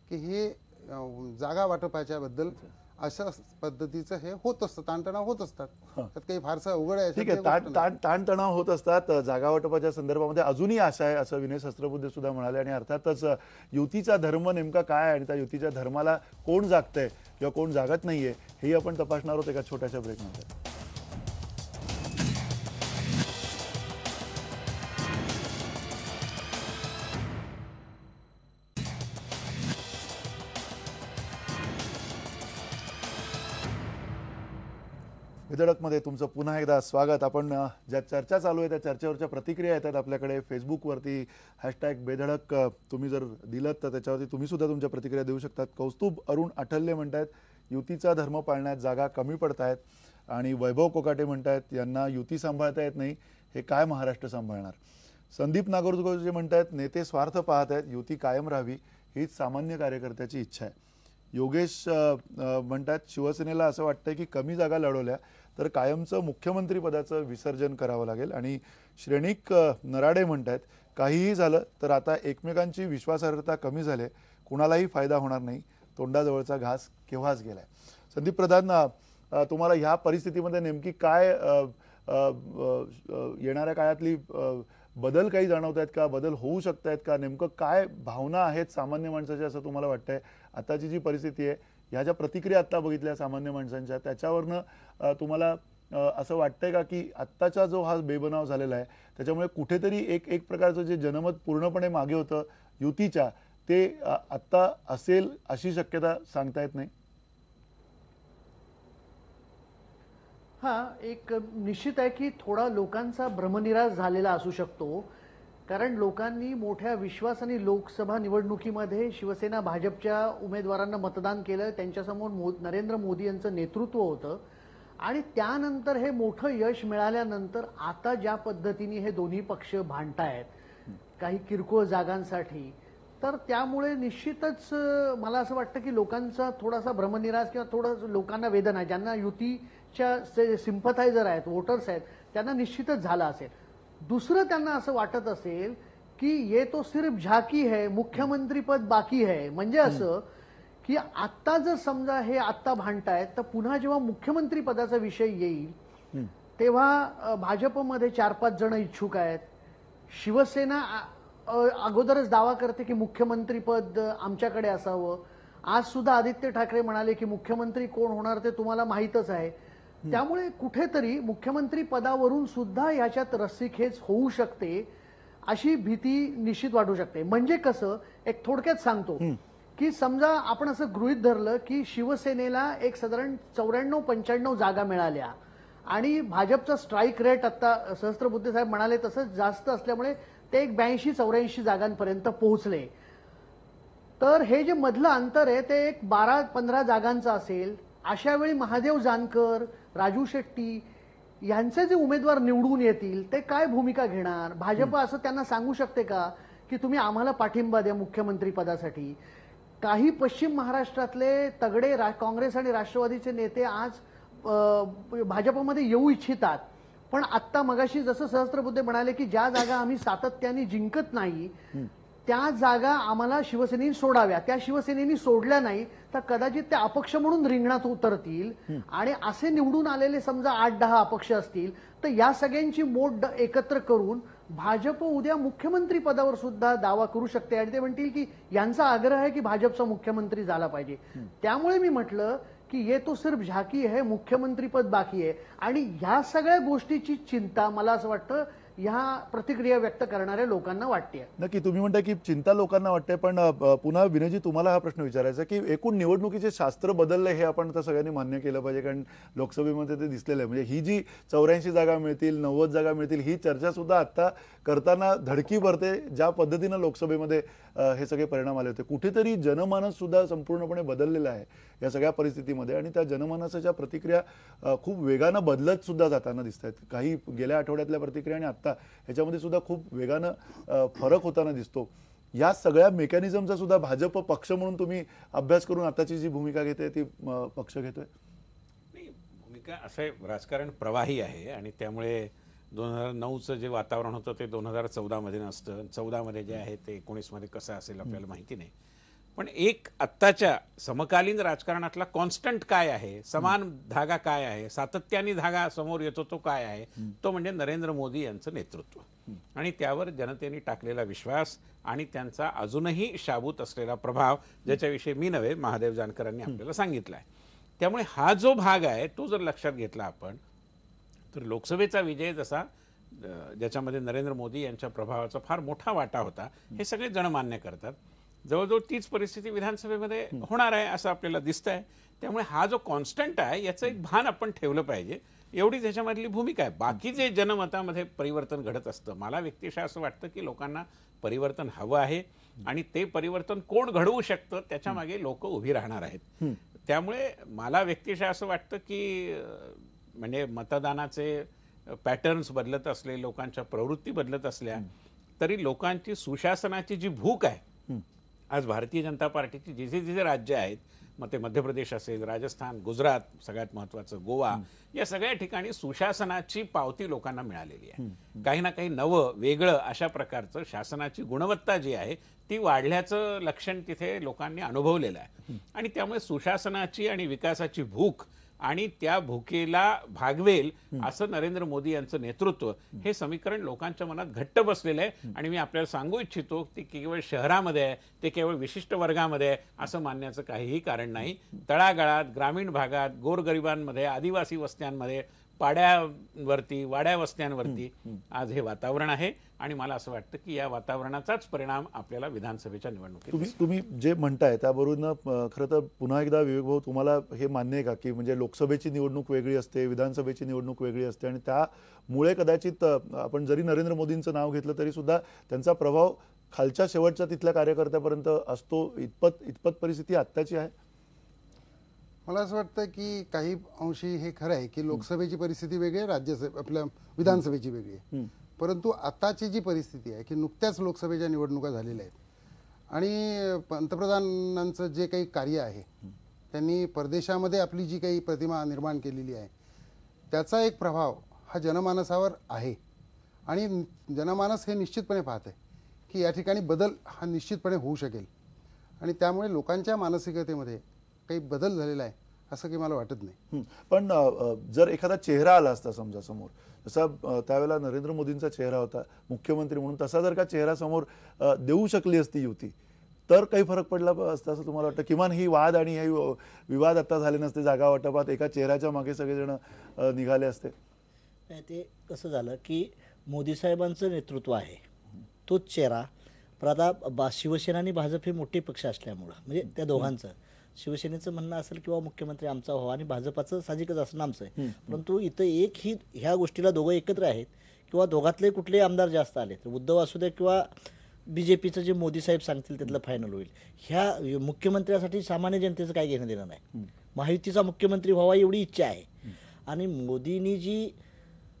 की हे जागा वाटपाच्या बद्दल अशा पद्धतीचं हे होत असतं, ताणतणाव होत असतात. त्यात काही फारसं अवघड आहे. ठीक आहे, ताणतणाव होत असतात. जागा वाटपाच्या संदर्भामध्ये अजूनही आशा आहे असं विनय सहस्त्रबुद्धे सुद्धा म्हणाले. आणि अर्थातच युतीचा धर्म नेमका काय आणि त्या युतीच्या धर्माला कोण जागतंय किंवा कोण जागत नाहीये हेही आपण तपासणार आहोत एका छोट्याशा ब्रेकनंतर. बेधडकमध्ये तुमचं पुन्हा एकदा स्वागत. आपण ज्या चर्चा चालू आहे त्या चर्चेवरच्या प्रतिक्रिया येतात आपल्याकडे फेसबुकवरती. #बेधडक तुम्ही जर दिलं तर त्याच्यावरती तुम्ही सुद्धा तुमच्या प्रतिक्रिया देऊ शकतात. कौस्तुभ अरुण आठल्ले म्हणतायत युतीचा धर्म पाळण्यात जागा कमी पडतायत. आणि वैभव कोकाटे म्हणतायत यांना युती सांभाळता येत नाही, हे काय महाराष्ट्र सांभाळणार. संदीप नागोरकर म्हणतायत नेते स्वार्थ पाहत आहेत, युती कायम राहावी हीच सामान्य कार्यकर्त्याची इच्छा आहे. योगेश म्हणतात शिवसेनेला असं वाटतंय की कमी जागा लढवल्या तर कायमचं मुख्यमंत्री पदाचं विसर्जन करावं लागेल. आणि श्रेणिक नराडे म्हणतात काहीही झालं तर आता एकमेकांची विश्वासार्हता कमी झाली, कुणालाही फायदा होणार नाही, तोंडाजवळचा घास केव्हाच गेलाय. संदीप प्रधान, तुम्हाला ह्या परिस्थितीमध्ये नेमकी काय येणाऱ्या काळातली बदल काही जाणवत आहेत का, बदल होऊ शकत आहेत का, नेमकं काय भावना आहेत सामान्य माणसाच्या असं तुम्हाला वाटतंय? आताची जी परिस्थिती आहे, ह्या ज्या प्रतिक्रिया आता बघितल्या सामान्य माणसांच्या, त्याच्यावरनं तुम्हाला असं वाटतंय का की आत्ताचा जो हा बेबनाव झालेला आहे त्याच्यामुळे कुठेतरी एक प्रकारचं जे जनमत पूर्णपणे मागे होतं युतीच्या, ते आत्ता असेल अशी शक्यता सांगता येत नाही? हा एक निश्चित आहे की थोडा लोकांचा भ्रमनिरास झालेला असू शकतो. कारण लोकांनी मोठ्या विश्वासाने लोकसभा निवडणुकीमध्ये शिवसेना भाजपच्या उमेदवारांना मतदान केलं. त्यांच्यासमोर नरेंद्र मोदी यांचं नेतृत्व होतं आणि त्यानंतर हे मोठं यश मिळाल्यानंतर आता ज्या पद्धतीने हे दोन्ही पक्ष भांडतायत काही किरकोळ जागांसाठी, तर त्यामुळे निश्चितच मला असं वाटतं की लोकांचा थोडासा भ्रमनिरास किंवा थोडं लोकांना वेदना, ज्यांना युतीच्या सिम्पथायझर आहेत, वोटर्स आहेत, त्यांना निश्चितच झाला असेल. दुसरं त्यांना असं वाटत असेल की ये तो सिर्फ झाकी है, मुख्यमंत्री पद बाकी है. म्हणजे असं की आत्ता जर समजा हे आत्ता भांडतायत तर पुन्हा जेव्हा मुख्यमंत्री पदाचा विषय येईल तेव्हा भाजपमध्ये 4-5 जण इच्छुक आहेत. शिवसेना अगोदरच दावा करते की मुख्यमंत्री पद आमच्याकडे असावं. आज सुद्धा आदित्य ठाकरे म्हणाले की मुख्यमंत्री कोण होणार ते तुम्हाला माहीतच आहे. त्यामुळे कुठेतरी मुख्यमंत्री पदावरून सुद्धा याच्यात रस्सीखेच होऊ शकते अशी भीती निश्चित वाटू शकते. म्हणजे कसं, एक थोडक्यात सांगतो की समजा आपण असं गृहीत धरलं की शिवसेनेला एक साधारण 94-95 जागा मिळाल्या आणि भाजपचा स्ट्राईक रेट आता सहस्त्रबुद्धे साहेब म्हणाले तसं जास्त असल्यामुळे ते एक 82-84 जागांपर्यंत पोहोचले. तर हे जे मधलं अंतर आहे ते एक 12-15 जागांचं असेल. अशा वेळी महादेव जानकर, राजू शेट्टी यांचे जे उमेदवार निवडून येतील ते काय भूमिका घेणार? भाजप असं त्यांना सांगू शकते का की तुम्ही आम्हाला पाठिंबा द्या मुख्यमंत्री पदासाठी. काही पश्चिम महाराष्ट्रातले तगडे काँग्रेस आणि राष्ट्रवादीचे नेते आज भाजपमध्ये येऊ इच्छितात. पण आत्ता मगाशी जसं सहस्त्रबुद्धे म्हणाले की ज्या जागा आम्ही सातत्याने जिंकत नाही त्या जागा आम्हाला शिवसेनेने सोडाव्या. त्या शिवसेनेने सोडल्या नाही तर कदाचित ते अपक्ष म्हणून रिंगणात उतरतील आणि असे निवडून आलेले समजा 8-10 अपक्ष असतील तर या सगळ्यांची मोड एकत्र करून भाजप उद्या मुख्यमंत्री पदावर सुद्धा दावा करू शकते आणि ते म्हणतील की यांचा आग्रह आहे की भाजपचा मुख्यमंत्री झाला पाहिजे. त्यामुळे मी म्हटलं की ये तो सिर्फ झाकी है, मुख्यमंत्री पद बाकी आहे. आणि ह्या सगळ्या गोष्टीची चिंता मला असं वाटतं ह्या प्रतिक्रिया व्यक्त करणाऱ्या लोकांना वाटते. नक्की तुम्ही म्हणता की चिंता लोकांना वाटते, पण पुन्हा विनयजी तुम्हाला हा प्रश्न विचारायचा की एकूण निवडणुकीचे शास्त्र बदलले हे आपण तर सगळ्यांनी मान्य केलं पाहिजे, कारण लोकसभेमध्ये ते दिसलेलं आहे. म्हणजे ही जी 84 जागा मिळतील, 90 जागा मिळतील, ही चर्चा सुद्धा आता करताना धडकी भरते ज्या पद्धतीनं लोकसभेमध्ये हे सगळे परिणाम आले होते. कुठेतरी जनमानस सुद्धा संपूर्णपणे बदललेलं आहे या सगळ्या परिस्थितीमध्ये आणि त्या जनमानसाच्या प्रतिक्रिया खूप वेगानं बदलत सुद्धा जाताना दिसत आहेत. काही गेल्या आठवड्यातल्या प्रतिक्रिया आणि आत्ता ह्याच्यामध्ये सुद्धा खूप वेगानं फरक होताना दिसतो. या सगळ्या मेकॅनिझमचा सुद्धा भाजप पक्ष म्हणून तुम्ही अभ्यास करून आताची जी भूमिका घेते ती पक्ष घेतोय? भूमिका असं आहे, राजकारण प्रवाही आहे आणि त्यामुळे 2009चं जे वातावरण होतं ते 2014 मध्ये नसतं. 14 मध्ये जे आहे ते 19 मध्ये कसं असेल आपल्याला माहिती नाही. पण एक आत्ताच्या समकालीन राजकारणातला कॉन्स्टंट काय आहे, समान धागा काय आहे, सातत्याने धागा समोर येतो तो काय आहे, तो म्हणजे नरेंद्र मोदी यांचं नेतृत्व आणि त्यावर जनतेने टाकलेला विश्वास आणि त्यांचा अजूनही शाबूत असलेला प्रभाव, ज्याच्याविषयी मी नव्हे महादेव जानकरांनी आपल्याला सांगितलं आहे. त्यामुळे हा जो भाग आहे तो जर लक्षात घेतला आपण तर लोकसभेचा विजय जसा ज्याच्यामध्ये नरेंद्र मोदी यांच्या प्रभावाचा फार मोठा वाटा होता हे सगळे जण मान्य करतात. जवळजवळ तीच परिस्थिती विधानसभेमध्ये होणार आहे असं आपल्याला दिसतंय. त्यामुळे हा जो कॉन्स्टंट आहे याचं एक भान आपण ठेवलं पाहिजे, एवढीच ह्याच्यामधली भूमिका आहे. बाकी जे जनमतामध्ये परिवर्तन घडत असतं, मला व्यक्तिशः असं वाटतं की लोकांना परिवर्तन हवं आहे आणि ते परिवर्तन कोण घडवू शकतं त्याच्या मागे लोक उभी राहणार आहेत. त्यामुळे मला व्यक्तिशः असं वाटतं की म्हणजे मतदानाचे पॅटर्न्स बदलत असले, लोकांच्या प्रवृत्ती बदलत असल्या तरी लोकांची सुशासनाची जी भूक आहे, आज भारतीय जनता पार्टीची जिथे जिथे राज्य आहेत, मग ते मध्य प्रदेश असेल, राजस्थान, गुजरात, सगळ्यात महत्त्वाचं गोवा, या सगळ्या ठिकाणी सुशासनाची पावती लोकांना मिळालेली आहे. काही ना काही नवं वेगळं अशा प्रकारचं शासनाची गुणवत्ता जी आहे ती वाढल्याचं लक्षण तिथे लोकांनी अनुभवलेलं आहे आणि त्यामुळे सुशासनाची आणि विकासाची भूक आणि त्या भूकेला भागवेल असं नरेंद्र मोदी यांचं नेतृत्व हे समीकरण लोकांच्या मनात घट्ट बसलेलं आहे. आणि मी आपल्याला सांगू इच्छितो की केवळ शहरामध्ये आहे, ते केवळ विशिष्ट वर्गामध्ये आहे असं मानण्याचं काहीही कारण नाही. तळागाळात, ग्रामीण भागात, गोरगरिबांमध्ये, आदिवासी वस्त्यांमध्ये, पाड्यावरती, वाड्या वस्त्यांवरती आज हे वातावरण आहे आणि मला असं वाटतं की या वातावरणाचाच परिणाम आपल्याला विधानसभेच्या निवडणुकीत तुम्ही जे म्हणताय त्यावरून खरं तर पुन्हा एकदा विवेक भाऊ तुम्हाला हे मान्य आहे का की म्हणजे लोकसभेची निवडणूक वेगळी असते, विधानसभेची निवडणूक वेगळी असते आणि त्यामुळे कदाचित आपण जरी नरेंद्र मोदींचं नाव घेतलं तरी सुद्धा त्यांचा प्रभाव खालच्या शेवटच्या तिथल्या कार्यकर्त्यापर्यंत असतो, इतपत परिस्थिती आत्ताची आहे? मला असं वाटतं की काही अंशी हे खरं आहे की लोकसभेची परिस्थिती वेगळी आहे, आपल्या विधानसभेची वेगळी आहे. परंतु आताची जी परिस्थिती आहे की नुकत्याच लोकसभेच्या निवडणुका झालेल्या आहेत आणि पंतप्रधानांचं जे काही कार्य आहे, त्यांनी परदेशामध्ये आपली जी काही प्रतिमा निर्माण केलेली आहे त्याचा एक प्रभाव हा जनमानसावर आहे आणि जनमानस हे निश्चितपणे पाहत आहे की या ठिकाणी बदल हा निश्चितपणे होऊ शकेल आणि त्यामुळे लोकांच्या मानसिकतेमध्ये काही बदल झालेला आहे असं काही मला वाटत नाही. पण जर एखादा चेहरा आला असता समजा समोर, जसा त्यावेळेला नरेंद्र मोदींचा चेहरा होता मुख्यमंत्री म्हणून, तसा जर का चेहरा समोर देऊ शकली असती युती तर काही फरक पडला असता असं तुम्हाला वाटतं? किमान ही वाद आणि हे विवाद आता झाले नसते, जागा वाटपात एका चेहऱ्याच्या मागे सगळेजण निघाले असते? नाही, ते कसं झालं की मोदी साहेबांचं नेतृत्व आहे, तोच चेहरा. पण आता शिवसेना आणि भाजप हे मोठे पक्ष असल्यामुळं म्हणजे त्या दोघांचं, शिवसेनेचं म्हणणं असेल किंवा मुख्यमंत्री आमचा व्हावा आणि भाजपाचं साहजिकच असं आमचं आहे. परंतु इथं एक ही ह्या गोष्टीला दोघं एकत्र आहेत किंवा दोघातले कुठले आमदार जास्त आले तर उद्धव असू द्या किंवा बीजेपीचं जे मोदी साहेब सांगतील त्यातलं फायनल होईल. ह्या मुख्यमंत्र्यासाठी सामान्य जनतेचं काही घेणं देणं नाही. महायुतीचा मुख्यमंत्री व्हावा एवढी इच्छा आहे आणि मोदींनी जी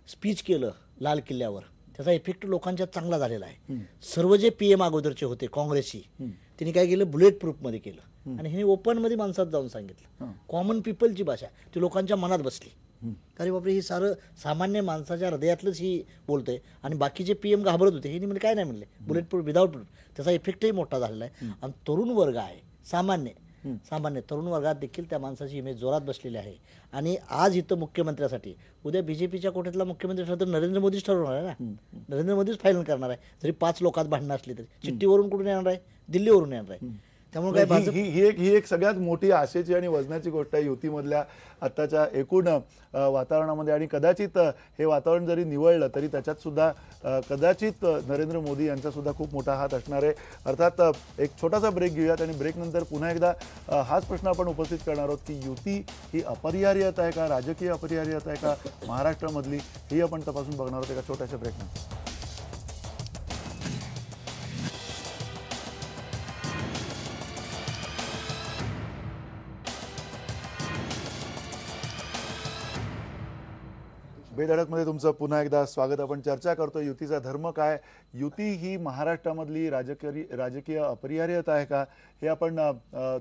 स्पीच केलं लाल किल्ल्यावर त्याचा इफेक्ट लोकांच्यात चांगला झालेला आहे. सर्व जे PM अगोदरचे होते काँग्रेसची, त्यांनी काय केलं, बुलेट प्रूफमध्ये केलं आणि हे ओपनमध्ये माणसात जाऊन सांगितलं. कॉमन पीपलची भाषा ती लोकांच्या मनात बसली. अरे बापरे, ही सारं सामान्य माणसाच्या हृदयातलंच ही बोलतंय. आणि बाकीचे PM घाबरत होते, हे म्हणजे काय नाही म्हणले, बुलेट प्रूफ विदाऊट प्रूफ. त्याचा इफेक्टही मोठा झालेला आहे. आणि तरुण वर्ग आहे, सामान्य तरुण वर्गात देखील त्या माणसाची इमेज जोरात बसलेली आहे. आणि आज इथं मुख्यमंत्र्यासाठी, उद्या BJPच्या कोट्यातला मुख्यमंत्री ठरला तर नरेंद्र मोदीच ठरवणार आहे ना. नरेंद्र मोदीच फायनल करणार आहे. जरी 5 लोकात भांडणं असली तरी चिठ्ठीवरून कुठून येणार आहे, दिल्लीवरून येणार आहे. त्यामुळे काय ही एक सगळ्यात मोठी आशेची आणि वजनाची गोष्ट आहे युतीमधल्या आत्ताच्या एकूण वातावरणामध्ये. आणि कदाचित हे वातावरण जरी निवळलं तरी त्याच्यात सुद्धा कदाचित नरेंद्र मोदी यांचा सुद्धा खूप मोठा हात असणार आहे. अर्थात एक छोटासा ब्रेक घेऊयात आणि ब्रेकनंतर पुन्हा एकदा हाच प्रश्न आपण उपस्थित करणार आहोत की युती ही अपरिहार्यता आहे का, राजकीय अपरिहार्यता आहे का महाराष्ट्रामधली, ही आपण तपासून बघणार आहोत एका छोट्याशा ब्रेकनंतर. बेधडकमध्ये तुमचं पुन्हा एकदा स्वागत. आपण चर्चा करतो युतीचा धर्म काय, युती ही महाराष्ट्रामधली राजकीय अपरिहार्यता आहे का, हे आपण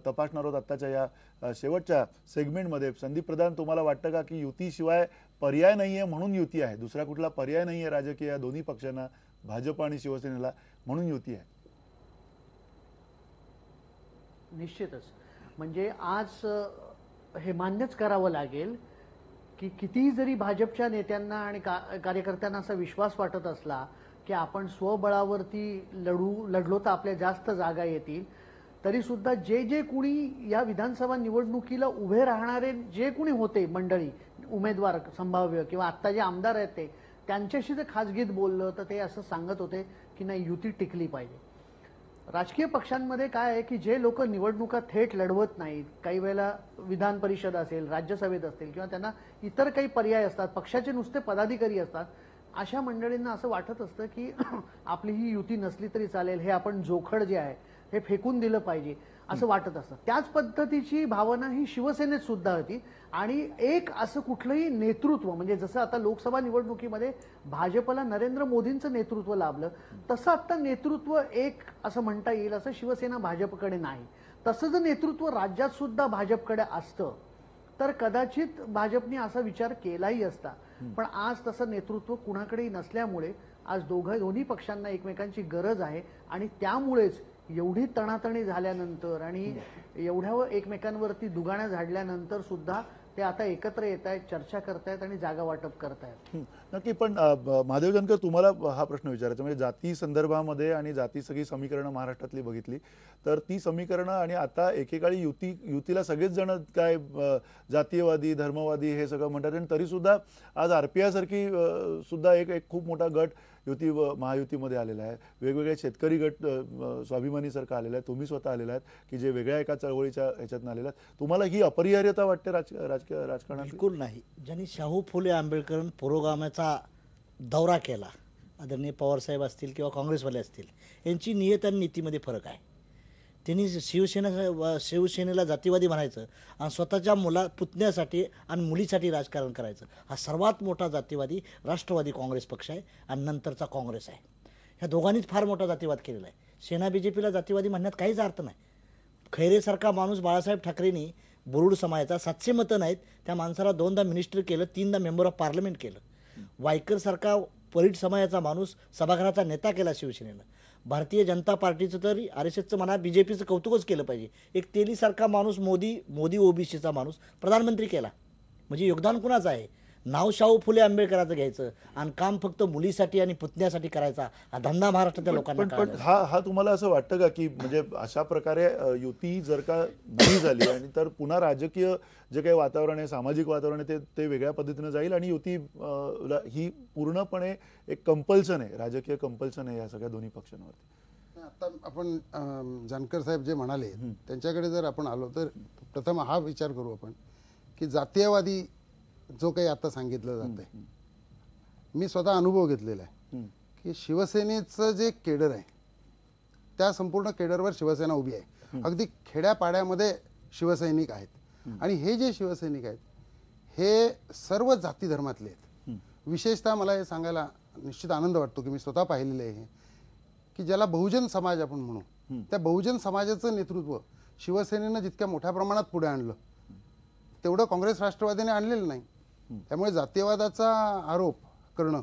तपासणार आहोत आत्ताच्या या शेवटच्या सेगमेंटमध्ये. संदीप प्रधान, तुम्हाला वाटतं का की युतीशिवाय पर्याय नाही आहे म्हणून युती आहे, दुसरा कुठला पर्याय नाही आहे राजकीय या दोन्ही पक्षांना, भाजप आणि शिवसेनेला, म्हणून युती आहे? निश्चितच. म्हणजे आज हे मान्यच करावं लागेल की कितीही जरी भाजपच्या नेत्यांना आणि कार्यकर्त्यांना असा विश्वास वाटत असला की आपण स्वबळावरती लढलो तर आपल्या जास्त जागा येतील, तरी सुद्धा जे कुणी या विधानसभा निवडणुकीला उभे राहणारे जे कुणी होते मंडळी, उमेदवार संभाव्य किंवा आत्ता जे आमदार आहेत ते, त्यांच्याशी जर खाजगीत बोललं तर ते असं सांगत होते की नाही, युती टिकली पाहिजे. राजकीय पक्षांमध्ये काय आहे की जे लोक निवडणुका थेट लढवत नाहीत, काही वेळेला विधान परिषद असेल, राज्यसभेत असतील किंवा त्यांना इतर काही पर्याय असतात, पक्षाचे नुसते पदाधिकारी असतात, अशा मंडळींना असं वाटत असतं की आपली ही युती नसली तरी चालेल, हे आपण जोखड जे आहे हे फेकून दिलं पाहिजे असं वाटत असतं. त्याच पद्धतीची भावना ही शिवसेनेत सुद्धा होती. आणि एक असं कुठलंही नेतृत्व, म्हणजे जसं आता लोकसभा निवडणुकीमध्ये भाजपला नरेंद्र मोदींचं नेतृत्व लाभलं, तसं आता नेतृत्व एक असं म्हणता येईल असं शिवसेना भाजपकडे नाही. तसं जर नेतृत्व राज्यात सुद्धा भाजपकडे असतं तर कदाचित भाजपने असा विचार केलाही असता. पण आज तसं नेतृत्व कुणाकडेही नसल्यामुळे आज दोन्ही पक्षांना एकमेकांची गरज आहे. आणि त्यामुळेच एवढी तणातणी झाल्यानंतर आणि एवढ्या एकमेकांवरती दुगाण्या झाडल्यानंतर सुद्धा ते आता एकत्र येत आहेत, चर्चा करतायत आणि जागा वाटप करतायत. नक्की. पण महादेव जानकर, तुम्हाला हा प्रश्न विचारायचा, म्हणजे जाती संदर्भामध्ये आणि जाती सगळी समीकरणं महाराष्ट्रातली बघितली तर ती समीकरणं आणि आता एकेकाळी युतीला सगळेच जण काय जातीयवादी, धर्मवादी हे सगळं म्हणतात, आणि तरी सुद्धा आज RPI सारखी सुद्धा एक खूप मोठा गट महायुतीमध्ये आलेला आहे. वेगवेगळे शेतकरी गट स्वाभिमानीसारखं आलेला आहे, तुम्ही स्वतः आलेला आहेत की जे वेगळ्या एका चळवळीच्या ह्याच्यातून आलेला आहेत. तुम्हाला ही अपरिहार्यता वाटते राजकारणात? बिलकुल नाही. ज्यांनी शाहू फुले आंबेडकर पुरोगामाचा दौरा केला, आदरणीय पवारसाहेब असतील किंवा काँग्रेसवाले असतील, यांची नियत आणि नीतीमध्ये फरक आहे. त्यांनी शिवसेनेला जातीवादी म्हणायचं आणि स्वतःच्या पुतण्यासाठी आणि मुलीसाठी राजकारण करायचं. हा सर्वात मोठा जातीवादी राष्ट्रवादी काँग्रेस पक्ष आहे आणि नंतरचा काँग्रेस आहे. ह्या दोघांनीच फार मोठा जातीवाद केलेला आहे. सेना BJPला जातीवादी म्हणण्यात काहीच अर्थ नाही. खैरेसारखा माणूस बाळासाहेब ठाकरेंनी बुरुड समाजाचा 700 मतं नाहीत, त्या माणसाला 2दा मिनिस्टर केलं, 3दा मेंबर ऑफ पार्लमेंट केलं. वायकर सारखा परीट समाजाचा माणूस सभागृहाचा नेता केला शिवसेनेनं. भारतीय जनता पार्टीचं तर RSSचं म्हणा, BJPचं कौतुकच केलं पाहिजे. एक तेलीसारखा माणूस मोदी OBCचा माणूस प्रधानमंत्री केला. म्हणजे योगदान कुणाचं आहे? नाव शाहू फुले आंबेडकरांचं घ्यायचं आणि काम फक्त मुलीसाठी आणि पुतण्यासाठी करायचा, हा धंदा महाराष्ट्रातल्या लोकांना पण हा तुम्हाला असं वाटतं का की म्हणजे अशा प्रकारे युती जर का नाही झाली आणि तर पुन्हा राजकीय जे काही वातावरण आहे, सामाजिक वातावरण आहे, ते वेगळ्या पद्धतीने जाईल आणि युती ही पूर्णपणे एक कंपल्सन आहे, राजकीय कंपल्सन आहे या सगळ्या दोन्ही पक्षांवरती? आता आपण जानकर साहेब जे म्हणाले त्यांच्याकडे जर आपण आलो तर प्रथम हा विचार करू आपण की जातीयवादी जो काही आता सांगितलं जात आहे, मी स्वतः अनुभव घेतलेला आहे की शिवसेनेचं जे केडर आहे त्या संपूर्ण केडरवर शिवसेना उभी आहे. अगदी खेड्यापाड्यामध्ये शिवसैनिक आहेत आणि हे जे शिवसैनिक आहेत हे सर्व जाती धर्मातले आहेत. विशेषतः मला हे सांगायला निश्चित आनंद वाटतो की मी स्वतः पाहिलेलं आहे की ज्याला बहुजन समाज आपण म्हणू, त्या बहुजन समाजाचं नेतृत्व शिवसेनेनं जितक्या मोठ्या प्रमाणात पुढे आणलं तेवढं काँग्रेस राष्ट्रवादीने आणलेलं नाही. त्यामुळे जातीयवादाचा आरोप करणं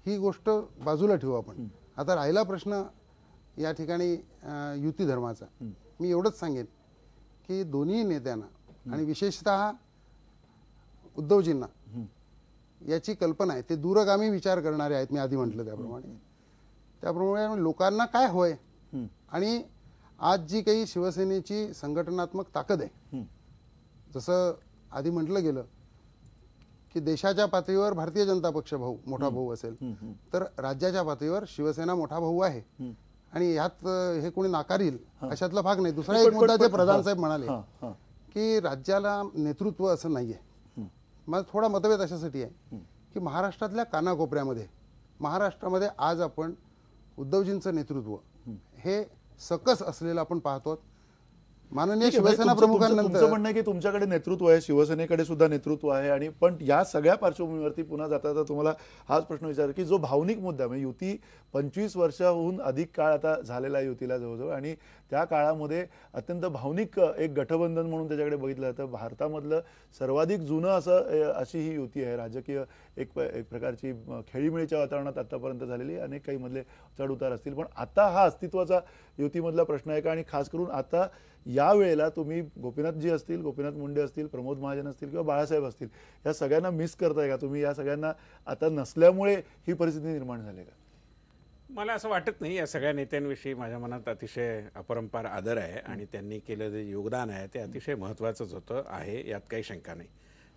ही गोष्ट बाजूला ठेवू आपण. आता राहिला प्रश्न या ठिकाणी युती धर्माचा. मी एवढंच सांगेन की दोन्ही नेत्यांना आणि विशेषतः उद्धवजींना याची कल्पना आहे, ते दूरगामी विचार करणारे आहेत. मी आधी म्हटलं त्याप्रमाणे लोकांना काय होय आणि आज जी काही शिवसेनेची संघटनात्मक ताकद आहे, जसं आधी म्हटलं गेलं की देशाच्या पातळीवर भारतीय जनता पक्ष मोठा भाऊ असेल, तर राज्याच्या पातळीवर शिवसेना मोठा भाऊ आहे आणि ह्यात हे कोणी नाकारील अशातला भाग नाही. दुसरा एक मुद्दा जे प्रधान साहेब म्हणाले की राज्याला नेतृत्व असं नाहीये. माझा थोडा मतभेद अशासाठी आहे की महाराष्ट्रातल्या कानाकोपऱ्यामध्ये महाराष्ट्रामध्ये आज आपण उद्धवजींचं नेतृत्व हे सकस असलेलं आपण पाहतो. माननीय शिवसेना प्रमुखांनंतर तुमचं म्हणणं आहे की तुमच्याकडे नेतृत्व आहे, शिवसेनेकडे सुद्धा नेतृत्व आहे, आणि पण या सगळ्या पार्श्वभूमीवरती पुन्हा जाता तुम्हाला हाच प्रश्न विचार की जो भावनिक मुद्दा म्हणजे युती 25 वर्षाहून अधिक काळ आता झालेला आहे युतीला जवळजवळ, आणि त्या काळामध्ये अत्यंत भावनिक एक गठबंधन म्हणून त्याच्याकडे बघितलं जातं. भारतामधलं सर्वाधिक जुनं अशी ही युती आहे. राजकीय एक प्रकारची खेळीमेळीच्या वातावरणात आतापर्यंत झालेली, अनेक काही मधले चढ उतार असतील, पण आता हा अस्तित्वाचा युतीमधला प्रश्न आहे का? आणि खास करून आता या वेळेला तुम्ही गोपीनाथजी असतील, गोपीनाथ मुंडे असतील, प्रमोद महाजन असतील किंवा बाळासाहेब असतील, या सगळ्यांना मिस करताय का तुम्ही? या सगळ्यांना आता नसल्यामुळे ही परिस्थिती निर्माण झाली का? मला असं वाटत नाही. या सगळ्या नेत्यांविषयी माझ्या मनात अतिशय अपरंपार आदर आहे आणि त्यांनी केलं जे योगदान आहे ते अतिशय महत्त्वाचंच होतं आहे, यात काही शंका नाही.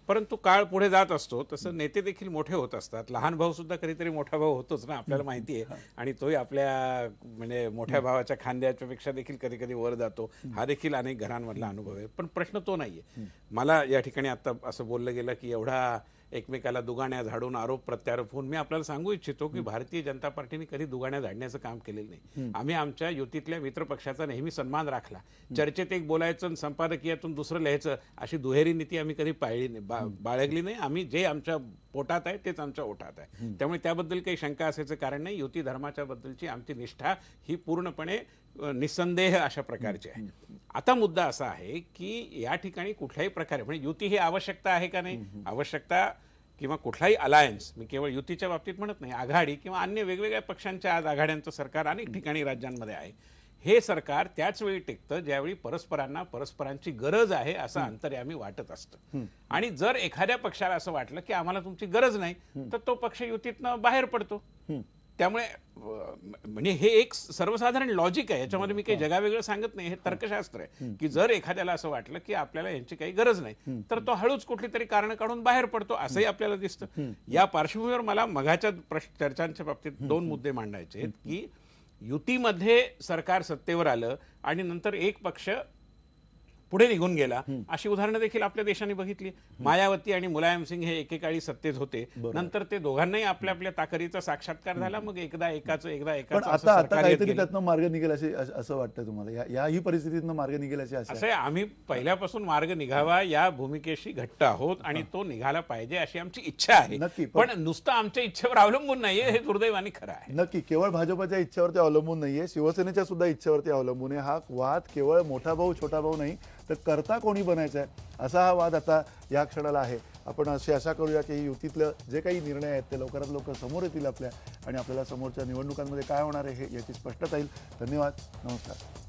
परंतु काळ पुढे जात असतो तसं नेते देखील मोठे होत असतात. लहान भाऊ सुद्धा कधीतरी मोठा भाऊ होतोच ना, आपल्याला माहिती आहे, आणि तोही आपल्या म्हणजे मोठ्या भावाच्या खांद्याच्या पेक्षा देखील कधी कधी वर जातो. हा देखील अनेक घरांमधला अनुभव आहे. पण प्रश्न तो नाहीये. मला या ठिकाणी आता असं बोललं गेलं की एवढा एकमेकाला दुगाण्या झाडून आरोप प्रत्यारोप होऊन, मी आपल्याला सांगू इच्छितो की भारतीय जनता पार्टीने कधी दुगाण्या झाडण्याचं काम केलेलं नाही. आम्ही आमच्या युतीतल्या मित्र पक्षाचा नेहमी सन्मान राखला. चर्चेत एक बोलायचं आणि संपादकीयातून दुसरं लिहायचं अशी दुहेरी नीती आम्ही कधी पाळली नाही, बाळगली नाही. आम्ही जे आमच्या पोटात आहे तेच आमच्या ओठात आहे. त्यामुळे त्याबद्दल काही शंका असायचं कारण नाही. युती धर्माच्या बद्दलची आमची निष्ठा ही पूर्णपणे निसंदेह अशा प्रकारची आहे. आता मुद्दा असा आहे की या ठिकाणी कुठल्याही प्रकारे म्हणजे युती ही आवश्यकता आहे का नाही, आवश्यकता किंवा कुठलाही अलायन्स, मी केवळ युतीच्या बाबतीत म्हणत नाही, आघाडी किंवा अन्य वेगवेगळ्या पक्षांच्या आज आघाड्यांचं सरकार अनेक ठिकाणी राज्यांमध्ये आहे. हे सरकार त्याच वेळी टिकतं ज्यावेळी परस्परांची गरज आहे असं अंतर्यामी वाटत असतं. आणि जर एखाद्या पक्षाला असं वाटलं की आम्हाला तुमची गरज नाही, तर तो पक्ष युतीतनं बाहेर पडतो. त्यामुळे म्हणजे हे एक सर्वसाधारण लॉजिक आहे, याच्यामध्ये मी काही जगावेगळं सांगत नाही, हे तर्कशास्त्र आहे की जर एखाद्याला असं वाटलं की आपल्याला यांची काही गरज नाही, तर तो हळूच कुठली तरी कारण काढून बाहेर पडतो, असंही आपल्याला दिसतं. या पार्श्वभूमीवर मला मघाच्या चर्चांच्या बाबतीत 2 मुद्दे मांडायचे आहेत की युतीमध्ये सरकार सत्तेवर आलं आणि नंतर एक पक्ष पुढे निघून गेला, अशी उदाहरणं देखील आपल्या देशाने बघितली. मायावती आणि मुलायम सिंग हे एकेकाळी सत्तेत होते, नंतर ते दोघांनाही आपल्या आपल्या ताकदीचा साक्षात्कार झाला, मग एकदा एकाचं पण आता काहीतरी त्यातनं मार्ग निघेल असं वाटतं तुम्हाला? याही परिस्थितीतनं मार्ग निघेल अशी आशा असं आहे. आम्ही पहिल्यापासून मार्ग निघावा या भूमिकेशी घट्ट आहोत आणि तो निघाला पाहिजे अशी आमची इच्छा आहे. नक्की. पण नुसतं आमच्या इच्छेवर अवलंबून नाहीये, हे दुर्दैवाने खरं आहे. नक्की. केवळ भाजपच्या इच्छेवरती अवलंबून नाहीये, शिवसेनेच्या सुद्धा इच्छेवरती अवलंबून आहे. हा वाद केवळ मोठा भाऊ छोटा भाऊ नाही, तर करता कोणी बनायचं आहे असा हा वाद आता या क्षणाला आहे. आपण अशी आशा करूया की युतीतलं जे काही निर्णय आहेत ते लवकरात लवकर समोर येतील आपल्या, आणि आपल्याला समोरच्या निवडणुकांमध्ये काय होणार आहे याची स्पष्टता येईल. धन्यवाद. नमस्कार.